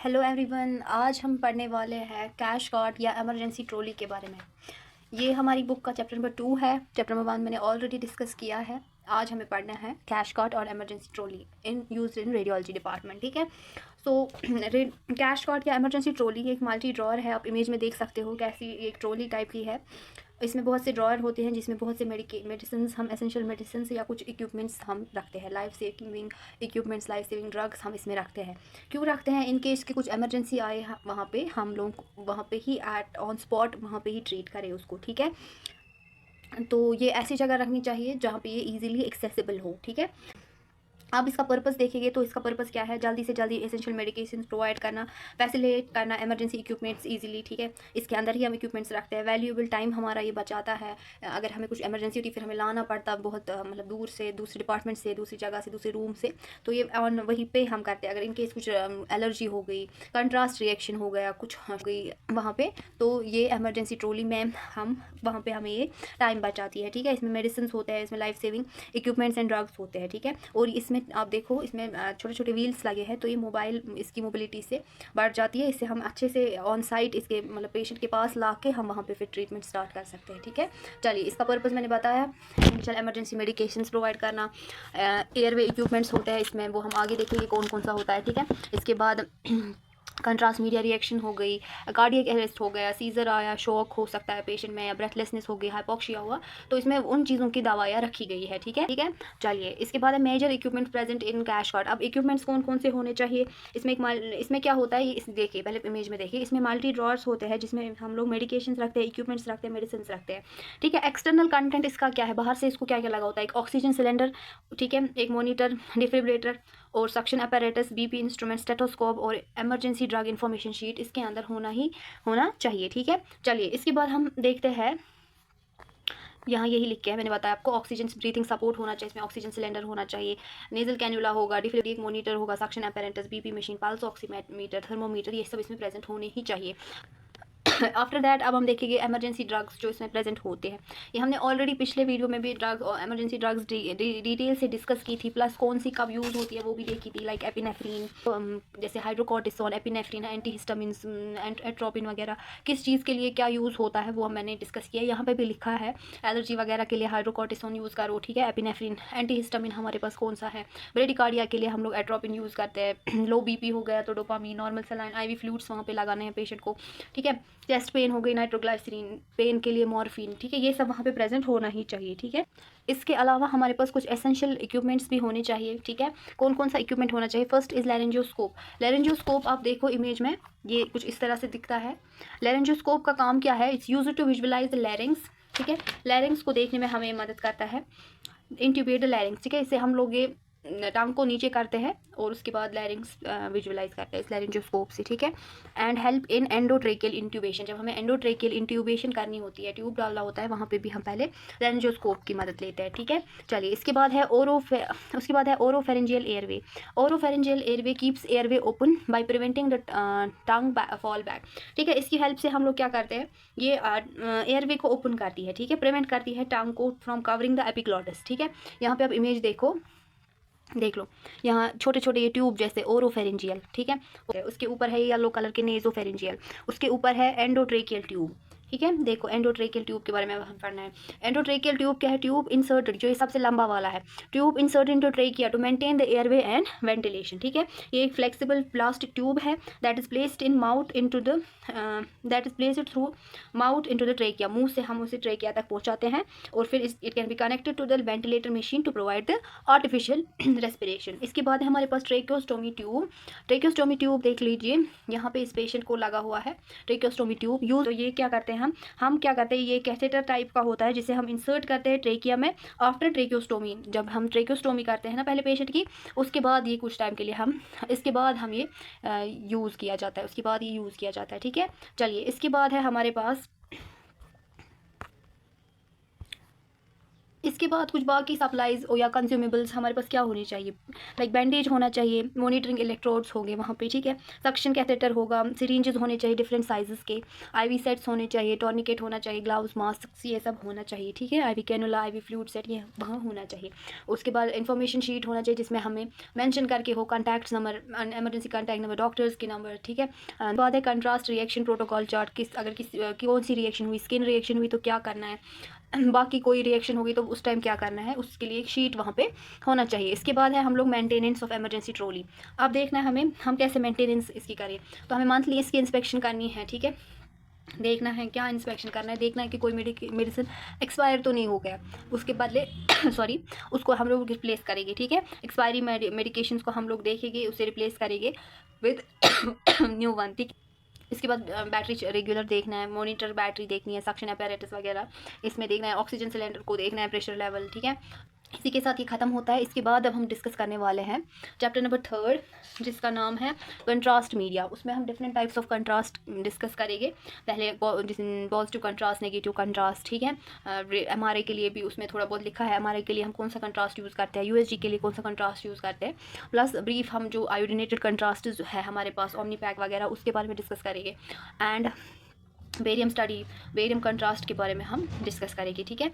Hello everyone, आज हम पढ़ने वाले हैं कैश कार्ड या इमरजेंसी ट्रॉली के बारे में। ये हमारी बुक का चैप्टर नंबर 2 है। चैप्टर नंबर 1 मैंने ऑलरेडी डिस्कस किया है। आज हमें पढ़ना है कैश कार्ड और emergency trolley in radiology department. ठीक है। सो कैश कार्ड या इमरजेंसी ट्रॉली एक मल्टी ड्रॉअर है। आप इमेज में देख सकते हो कैसी एक ट्रॉली टाइप की है। इसमें बहुत से ड्रॉअर होते हैं जिसमें बहुत से मेडिसिन, हम एसेंशियल मेडिसिन या कुछ इक्विपमेंट्स हम रखते हैं। Life saving equipments, life saving drugs हम इसमें रखते हैं। क्यों रखते हैं? इन केस के कुछ इमरजेंसी आए वहाँ पे हम लोग वहाँ पे ही एट ऑन स्पॉट वहाँ पे ही ट्रीट करें उसको। ठीक है। तो ये ऐसी जगह रखनी चाहिए जहाँ पे ये इजीली एक्सेसिबल हो। ठीक है। अब इसका पर्पस देखेंगे तो इसका पर्पस क्या है? जल्दी से जल्दी एसेंशियल मेडिकेशन प्रोवाइड करना, फैसिलिटेट करना इमरजेंसी इक्विपमेंट्स इजीली। ठीक है। इसके अंदर ही हम इक्विपमेंट्स रखते हैं। वैल्यूएबल टाइम हमारा ये बचाता है। अगर हमें कुछ इमरजेंसी होती फिर हमें लाना पड़ता बहुत मतलब दूर से, दूसरे डिपार्टमेंट से, दूसरी जगह से, दूसरे रूम से, तो ये ऑन वहीं पे हम करते हैं। अगर इनकेस कुछ एलर्जी हो गई, कंट्रास्ट रिएक्शन हो गया, कुछ हो गई वहाँ पे, तो ये इमरजेंसी ट्रॉली में हम वहाँ पे हमें ये टाइम बचाती है। ठीक है। इसमें मेडिसिन होते हैं, इसमें life saving equipments and drugs होते हैं। ठीक है। और इसमें आप देखो इसमें छोटे छोटे व्हील्स लगे हैं, तो ये मोबाइल इसकी मोबिलिटी से बढ़ जाती है। इससे हम अच्छे से ऑन साइट इसके मतलब पेशेंट के पास ला के हम वहाँ पे फिर ट्रीटमेंट स्टार्ट कर सकते हैं। ठीक है। चलिए, इसका पर्पस मैंने बताया। एसेंशियल इमरजेंसी मेडिकेशंस प्रोवाइड करना, एयरवे इक्विपमेंट्स होते हैं इसमें, वो हम आगे देखेंगे कौन कौन सा होता है। ठीक है। इसके बाद कंट्रास्ट मीडिया रिएक्शन हो गई, कार्डियक अरेस्ट हो गया, सीजर आया, शॉक हो सकता है पेशेंट में, या ब्रेथलेसनेस हो गई, हाइपोक्सिया हुआ, तो इसमें उन चीज़ों की दवाइयाँ रखी गई है। ठीक है। ठीक है। चलिए, इसके बाद है major equipment present in crash cart. अब इक्विपमेंट्स कौन कौन से होने चाहिए? इसमें क्या होता है, ये देखिए, पहले इमेज में देखिए, इसमें मल्टी ड्रॉर्स होते हैं जिसमें हम लोग मेडिकेशंस रखते हैं, इक्विपमेंट्स रखते हैं, मेडिसिन रखते हैं। ठीक है। एक्सटर्नल कंटेंट इसका क्या है? बाहर से इसको क्या क्या लगा होता है? एक ऑक्सीजन सिलेंडर, ठीक है, एक मॉनिटर, डिफिब्रिलेटर और suction apparatus, BP instrument, stethoscope और इमरजेंसी ड्रग इंफॉर्मेशन शीट इसके अंदर होना चाहिए। ठीक है। चलिए, इसके बाद हम देखते हैं, यहाँ यही लिख के है, मैंने बताया आपको, ऑक्सीजन ब्रीथिंग सपोर्ट होना चाहिए, इसमें ऑक्सीजन सिलेंडर होना चाहिए, नेजल कैन्यूला होगा, डिफिब्रिलेटर मॉनिटर होगा, suction apparatus, BP machine, pulse oximeter, thermometer, ये सब इसमें प्रेजेंट होने ही चाहिए। आफ्टर दैट अब हम देखेंगे इमरजेंसी ड्रग्स जो इसमें प्रेजेंट होते हैं। ये हमने ऑलरेडी पिछले वीडियो में भी ड्रग और इमरजेंसी ड्रग्स डिटेल से डिस्कस की थी, प्लस कौन सी कब यूज़ होती है वो भी देखी थी। लाइक एपिनेफ्रीन, जैसे हाइड्रोकॉर्टिसोन, एपिनेफ्रीन, एंटीहिस्टामिन्स, एट्रोपिन वगैरह किस चीज़ के लिए क्या यूज़ होता है वो मैंने डिस्कस किया। यहाँ पे भी लिखा है एलर्जी वगैरह के लिए हाइड्रोकॉर्टिसोन यूज़ करो। ठीक है। एपिनेफ्रीन, एंटीहिस्टामिन हमारे पास कौन सा है? ब्रेडिकार्डिया के लिए हम लोग एट्रोपिन यूज़ करते हैं। लो बीपी हो गया तो dopamine, normal saline, ivy fluids वहाँ पे लगाने हैं पेशेंट को। ठीक है। चेस्ट पेन हो गई, नाइट्रोग्लाइसरीन, पेन के लिए मॉर्फिन। ठीक है। ये सब वहाँ पे प्रेजेंट होना ही चाहिए। ठीक है। इसके अलावा हमारे पास कुछ एसेंशियल इक्विपमेंट्स भी होने चाहिए। ठीक है। कौन कौन सा इक्विपमेंट होना चाहिए? First is लैरिंजियोस्कोप। लैरिंजियोस्कोप आप देखो इमेज में, ये कुछ इस तरह से दिखता है। लैरिंजियोस्कोप का काम क्या है? It's used to visualise the larynx. ठीक है। लैरिंग्स को देखने में हमें मदद करता है। Intubate the larynx. ठीक है। इसे हम लोग ये टंग को नीचे करते हैं और उसके बाद लैरिंग्स विजुअलाइज करते हैं इस लैरिंजियोस्कोप से। ठीक है। And help in endotracheal intubation. जब हमें एंडोट्रेकियल इंट्यूबेशन करनी होती है, ट्यूब डालना होता है, वहाँ पे भी हम पहले लैरिंजियोस्कोप की मदद लेते हैं। ठीक है। चलिए, इसके बाद है oropharyngeal airway. Oropharyngeal airway keeps airway open by preventing the tongue fall back. ठीक है। इसकी हेल्प से हम लोग क्या करते हैं, ये एयरवे को ओपन करती है। ठीक है। प्रिवेंट करती है टंग को फ्रॉम कवरिंग द एपिग्लॉटिस। ठीक है। यहाँ पे आप इमेज देखो, देख लो, यहाँ छोटे छोटे ये ट्यूब जैसे ओरोफेरेंजियल। ठीक है। उसके ऊपर है येलो कलर के नेजोफेरेंजियल, उसके ऊपर है एंडोट्रेकियल ट्यूब। ठीक है। देखो, एंडोट्रेकियल ट्यूब के बारे में हम पढ़ना है। एंडोट्रेकियल ट्यूब क्या है? ट्यूब इंसर्टेड, जो ये सबसे लंबा वाला है, tube inserted into trachea to maintain the airway and ventilation. ठीक है। ये एक फ्लेक्सिबल प्लास्टिक ट्यूब है that is placed in mouth into the that is placed through mouth into the trachea. मुंह से हम उसे ट्रेकिया तक पहुंचाते हैं और फिर it can be connected to the ventilator machine to provide the artificial respiration. इसके बाद है हमारे पास ट्रेकियोस्टोमी ट्यूब। ट्रेकियोस्टोमी ट्यूब देख लीजिए, यहाँ पे इस पेशेंट को लगा हुआ है ट्रेकियोस्टोमी ट्यूब यूज। तो ये क्या करते हैं हम क्या करते हैं, ये कैथेटर टाइप का होता है जिसे हम इंसर्ट करते हैं ट्रेकिया में आफ्टर ट्रेकियोस्टोमी। जब हम ट्रेकियोस्टोमी करते हैं ना पहले पेशेंट की, उसके बाद ये कुछ टाइम के लिए इसके बाद हम ये यूज़ किया जाता है, उसके बाद ये यूज़ किया जाता है। ठीक है। चलिए, इसके बाद है हमारे पास इसके बाद कुछ बाकी सप्लाइज़ या कंज्यूमेबल्स हमारे पास क्या होनी चाहिए, लाइक बैंडेज होना चाहिए, मॉनिटरिंग इलेक्ट्रोड्स होंगे वहाँ पे, ठीक है, सक्शन कैथेटर होगा, सिरिंजेस होने चाहिए डिफरेंट साइजेस के, आईवी सेट्स होने चाहिए, टॉर्निकेट होना चाहिए, ग्लव्स, मास्क, ये सब होना चाहिए, ठीक है, IV cannula, IV fluid set, ये वहाँ होना चाहिए। उसके बाद इन्फॉर्मेशन शीट होना चाहिए जिसमें हमें मेंशन करके हो contact number, emergency contact number, doctors के नंबर, ठीक है। बाद है कंट्रास्ट रिएक्शन प्रोटोकॉल चार्ट, अगर कौन सी रिएक्शन हुई, स्किन रिएक्शन हुई तो क्या करना है, बाकी कोई रिएक्शन होगी तो उस टाइम क्या करना है, उसके लिए एक शीट वहाँ पे होना चाहिए। इसके बाद है हम लोग मेंटेनेंस ऑफ इमरजेंसी ट्रॉली। अब देखना है हमें हम कैसे मेंटेनेंस इसकी करें, तो हमें मंथली इसकी इंस्पेक्शन करनी है, ठीक है। देखना है क्या इंस्पेक्शन करना है, देखना है कि कोई मेडिसिन एक्सपायर तो नहीं हो गया, उसके बदले सॉरी उसको हम लोग रिप्लेस करेंगे, ठीक है। एक्सपायरी मेडिकेशंस को हम लोग देखेंगे, उसे रिप्लेस करेंगे विद न्यू वन, ठीक। इसके बाद बैटरी रेगुलर देखना है, मॉनिटर बैटरी देखनी है, सक्शन अपैरेटस वगैरह इसमें देखना है, ऑक्सीजन सिलेंडर को देखना है, प्रेशर लेवल, ठीक है। इसी के साथ ये ख़त्म होता है। इसके बाद अब हम डिस्कस करने वाले हैं चैप्टर नंबर 3 जिसका नाम है कंट्रास्ट मीडिया। उसमें हम different types of contrast discuss करेंगे। पहले पॉजिटिव कंट्रास्ट, नेगेटिव कंट्रास्ट, ठीक है। एमआरआई के लिए भी उसमें थोड़ा बहुत लिखा है, एमआरआई के लिए हम कौन सा कंट्रास्ट यूज़ करते हैं, यूएसजी के लिए कौन सा कंट्रास्ट यूज़ करते हैं, प्लस ब्रीफ हम जो आयोडिनेटेड कंट्रास्ट है हमारे पास ओमनीपैक वगैरह उसके बारे में डिस्कस करेंगे। And barium study, barium contrast के बारे में हम डिस्कस करेंगे, ठीक है।